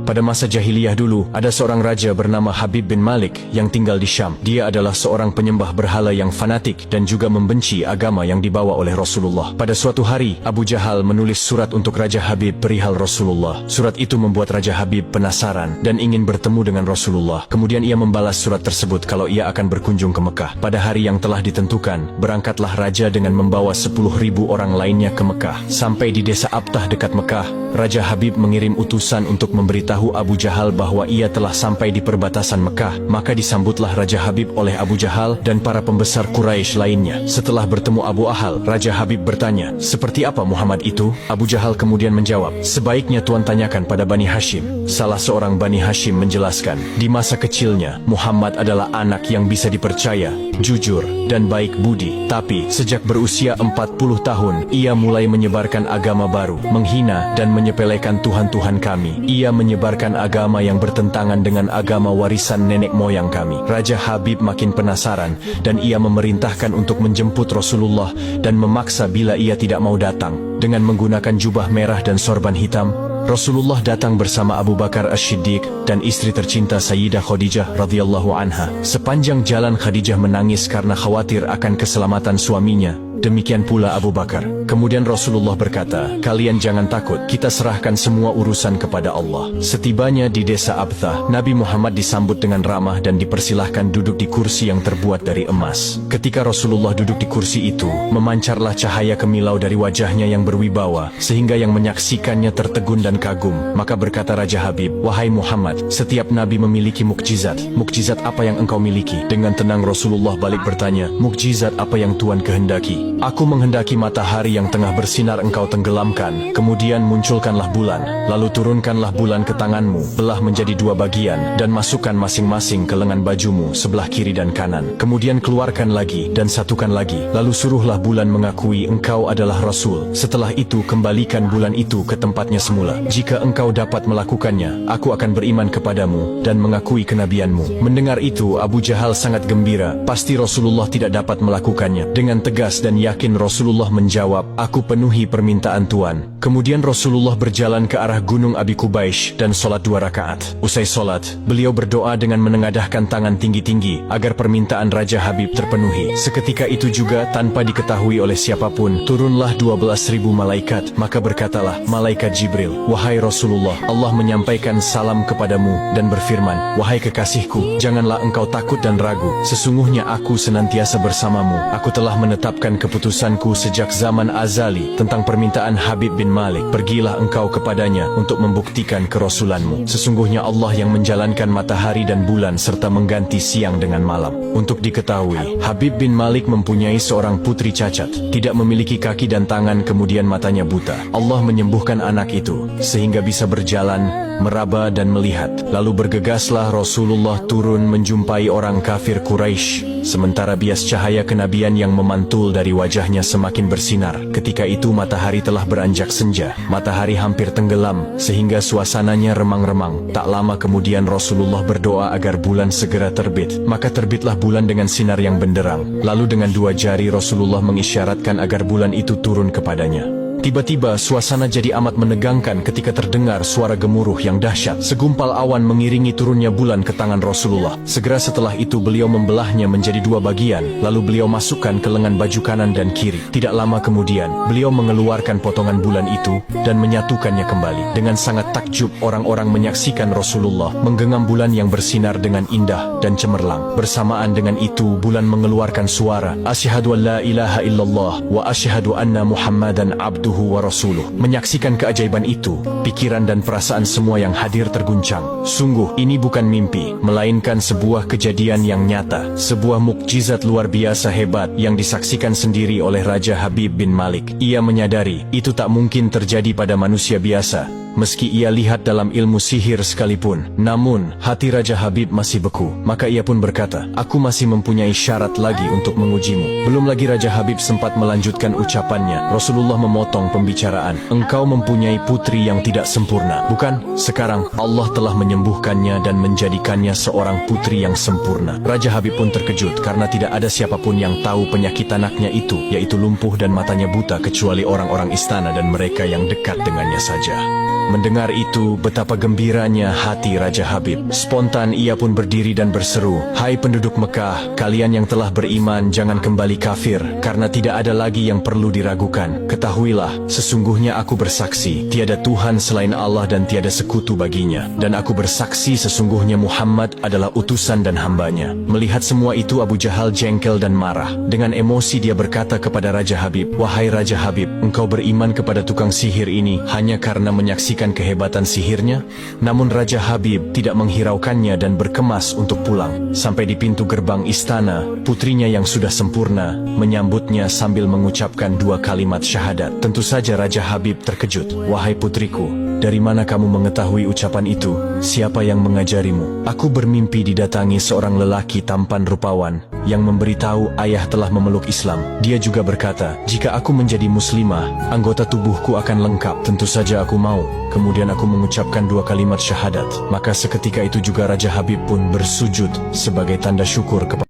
Pada masa jahiliyah dulu, ada seorang raja bernama Habib bin Malik yang tinggal di Syam. Dia adalah seorang penyembah berhala yang fanatik dan juga membenci agama yang dibawa oleh Rasulullah. Pada suatu hari, Abu Jahal menulis surat untuk Raja Habib perihal Rasulullah. Surat itu membuat Raja Habib penasaran dan ingin bertemu dengan Rasulullah. Kemudian ia membalas surat tersebut kalau ia akan berkunjung ke Mekah. Pada hari yang telah ditentukan, berangkatlah raja dengan membawa 10.000 orang lainnya ke Mekah. Sampai di desa Abtah dekat Mekah, Raja Habib mengirim utusan untuk memberitahu Abu Jahal bahwa ia telah sampai di perbatasan Mekah. Maka disambutlah Raja Habib oleh Abu Jahal dan para pembesar Quraisy lainnya. Setelah bertemu Abu Ahal, Raja Habib bertanya, "Seperti apa Muhammad itu?" Abu Jahal kemudian menjawab, "Sebaiknya Tuan tanyakan pada Bani Hashim." Salah seorang Bani Hashim menjelaskan, di masa kecilnya, Muhammad adalah anak yang bisa dipercaya, jujur, dan baik budi. Tapi, sejak berusia 40 tahun, ia mulai menyebarkan agama baru, menghina dan menyepelekan Tuhan-Tuhan kami. Ia menyebarkan agama yang bertentangan dengan agama warisan nenek moyang kami. Raja Habib makin penasaran dan ia memerintahkan untuk menjemput Rasulullah dan memaksa bila ia tidak mau datang. Dengan menggunakan jubah merah dan sorban hitam, Rasulullah datang bersama Abu Bakar As-Siddiq dan istri tercinta Sayyidah Khadijah radhiyallahu anha. Sepanjang jalan Khadijah menangis karena khawatir akan keselamatan suaminya. Demikian pula Abu Bakar. Kemudian Rasulullah berkata, "Kalian jangan takut, kita serahkan semua urusan kepada Allah." Setibanya di desa Abtah, Nabi Muhammad disambut dengan ramah dan dipersilahkan duduk di kursi yang terbuat dari emas. Ketika Rasulullah duduk di kursi itu, memancarlah cahaya kemilau dari wajahnya yang berwibawa, sehingga yang menyaksikannya tertegun dan kagum. Maka berkata Raja Habib, "Wahai Muhammad, setiap Nabi memiliki mukjizat. Mukjizat apa yang engkau miliki?" Dengan tenang Rasulullah balik bertanya, "Mukjizat apa yang Tuan kehendaki?" "Aku menghendaki matahari yang tengah bersinar engkau tenggelamkan, kemudian munculkanlah bulan, lalu turunkanlah bulan ke tanganmu, belah menjadi 2 bagian, dan masukkan masing-masing ke lengan bajumu sebelah kiri dan kanan. Kemudian keluarkan lagi dan satukan lagi, lalu suruhlah bulan mengakui engkau adalah Rasul. Setelah itu kembalikan bulan itu ke tempatnya semula. Jika engkau dapat melakukannya, aku akan beriman kepadamu dan mengakui kenabianmu." Mendengar itu, Abu Jahal sangat gembira. Pasti Rasulullah tidak dapat melakukannya. Dengan tegas dan yakin Rasulullah menjawab, "Aku penuhi permintaan Tuan." Kemudian Rasulullah berjalan ke arah Gunung Abi Qubaish dan sholat 2 rakaat. Usai sholat, beliau berdoa dengan menengadahkan tangan tinggi-tinggi agar permintaan Raja Habib terpenuhi. Seketika itu juga, tanpa diketahui oleh siapapun, turunlah 12.000 malaikat. Maka berkatalah malaikat Jibril, "Wahai Rasulullah, Allah menyampaikan salam kepadamu dan berfirman, 'Wahai kekasihku, janganlah engkau takut dan ragu. Sesungguhnya aku senantiasa bersamamu. Aku telah menetapkan keputusanku sejak zaman azali tentang permintaan Habib bin Malik. Pergilah engkau kepadanya untuk membuktikan kerasulanmu. Sesungguhnya Allah yang menjalankan matahari dan bulan serta mengganti siang dengan malam." Untuk diketahui, Habib bin Malik mempunyai seorang putri cacat, tidak memiliki kaki dan tangan, kemudian matanya buta. Allah menyembuhkan anak itu sehingga bisa berjalan, meraba dan melihat. Lalu bergegaslah Rasulullah turun menjumpai orang kafir Quraisy. Sementara bias cahaya kenabian yang memantul dari wajahnya semakin bersinar. Ketika itu matahari telah beranjak senja. Matahari hampir tenggelam sehingga suasananya remang-remang. Tak lama kemudian Rasulullah berdoa agar bulan segera terbit. Maka terbitlah bulan dengan sinar yang benderang. Lalu dengan 2 jari Rasulullah mengisyaratkan agar bulan itu turun kepadanya. Tiba-tiba suasana jadi amat menegangkan ketika terdengar suara gemuruh yang dahsyat. Segumpal awan mengiringi turunnya bulan ke tangan Rasulullah. Segera setelah itu beliau membelahnya menjadi 2 bagian, lalu beliau masukkan ke lengan baju kanan dan kiri. Tidak lama kemudian, beliau mengeluarkan potongan bulan itu dan menyatukannya kembali. Dengan sangat takjub, orang-orang menyaksikan Rasulullah menggenggam bulan yang bersinar dengan indah dan cemerlang. Bersamaan dengan itu, bulan mengeluarkan suara, "Asyhadu an la ilaha illallah wa asyhadu anna Muhammadan abduhu wa rasuluh." Menyaksikan keajaiban itu, pikiran dan perasaan semua yang hadir terguncang. Sungguh, ini bukan mimpi, melainkan sebuah kejadian yang nyata, sebuah mukjizat luar biasa hebat yang disaksikan sendiri oleh Raja Habib bin Malik. Ia menyadari, itu tak mungkin terjadi pada manusia biasa. Meski ia lihat dalam ilmu sihir sekalipun, namun hati Raja Habib masih beku. Maka ia pun berkata, "Aku masih mempunyai syarat lagi untuk mengujimu." Belum lagi Raja Habib sempat melanjutkan ucapannya, Rasulullah memotong pembicaraan. "Engkau mempunyai putri yang tidak sempurna, bukan? Sekarang Allah telah menyembuhkannya dan menjadikannya seorang putri yang sempurna." Raja Habib pun terkejut karena tidak ada siapapun yang tahu penyakit anaknya itu, yaitu lumpuh dan matanya buta, kecuali orang-orang istana dan mereka yang dekat dengannya saja. Mendengar itu, betapa gembiranya hati Raja Habib. Spontan ia pun berdiri dan berseru, "Hai penduduk Mekah, kalian yang telah beriman jangan kembali kafir, karena tidak ada lagi yang perlu diragukan. Ketahuilah, sesungguhnya aku bersaksi, tiada Tuhan selain Allah dan tiada sekutu baginya. Dan aku bersaksi sesungguhnya Muhammad adalah utusan dan hambanya." Melihat semua itu, Abu Jahal jengkel dan marah. Dengan emosi dia berkata kepada Raja Habib, "Wahai Raja Habib, engkau beriman kepada tukang sihir ini hanya karena menyaksikan kehebatan sihirnya?" Namun Raja Habib tidak menghiraukannya dan berkemas untuk pulang. Sampai di pintu gerbang istana, putrinya yang sudah sempurna menyambutnya sambil mengucapkan 2 kalimat syahadat. Tentu saja Raja Habib terkejut. "Wahai putriku, dari mana kamu mengetahui ucapan itu? Siapa yang mengajarimu?" "Aku bermimpi didatangi seorang lelaki tampan rupawan yang memberitahu ayah telah memeluk Islam. Dia juga berkata, jika aku menjadi muslimah, anggota tubuhku akan lengkap. Tentu saja aku mau." Kemudian aku mengucapkan 2 kalimat syahadat. Maka seketika itu juga Raja Habib pun bersujud sebagai tanda syukur kepada